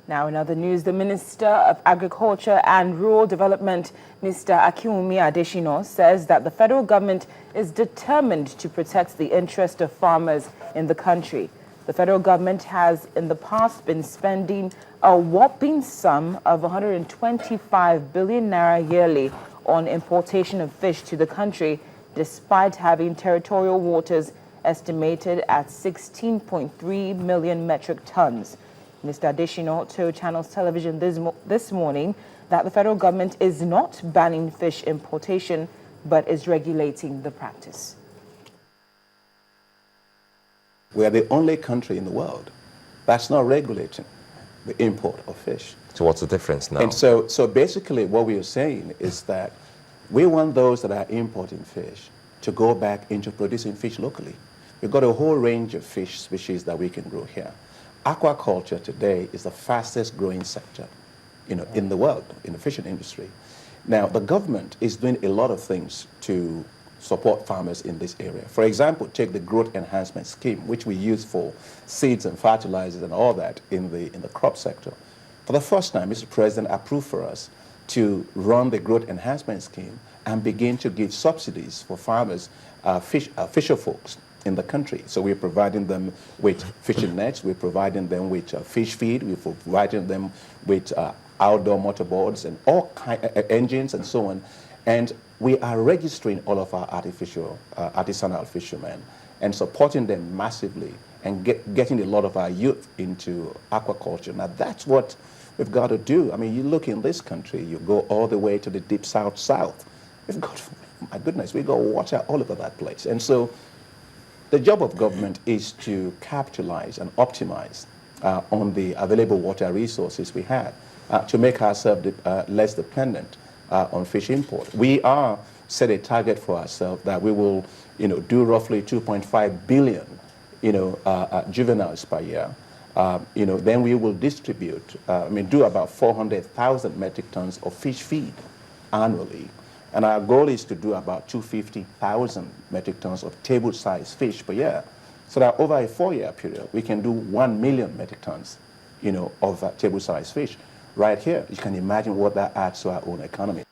Now, in other news, the Minister of Agriculture and Rural Development, Mr. Akinwunmi Adesina, says that the federal government is determined to protect the interest of farmers in the country. The federal government has in the past been spending a whopping sum of 125 billion naira yearly on importation of fish to the country, despite having territorial waters estimated at 16.3 million metric tons. Mr. Adesina told Channels Television this morning that the federal government is not banning fish importation, but is regulating the practice. We are the only country in the world that's not regulating the import of fish. So what's the difference now? And so basically what we are saying is that we want those that are importing fish to go back into producing fish locally. We've got a whole range of fish species that we can grow here. Aquaculture today is the fastest growing sector, in the world, in the fishing industry. Now, the government is doing a lot of things to support farmers in this area. For example, take the growth enhancement scheme, which we use for seeds and fertilizers and all that in the crop sector. For the first time, Mr. President approved for us to run the growth enhancement scheme and begin to give subsidies for farmers, fisher folks in the country. So we're providing them with fishing nets, we're providing them with fish feed, we're providing them with outdoor motorboards and all engines and so on. And we are registering all of our artisanal fishermen and supporting them massively and getting a lot of our youth into aquaculture. Now that's what we've got to do. I mean, you look in this country, you go all the way to the deep south. We've got, my goodness, we've got water all over that place. And so the job of government is to capitalize and optimize on the available water resources we have to make ourselves less dependent on fish import. We are set a target for ourselves that we will, do roughly 2.5 billion, juveniles per year. Then we will distribute, do about 400,000 metric tons of fish feed annually. And our goal is to do about 250,000 metric tons of table-sized fish per year. So that over a 4-year period, we can do 1 million metric tons, of table-sized fish right here. You can imagine what that adds to our own economy.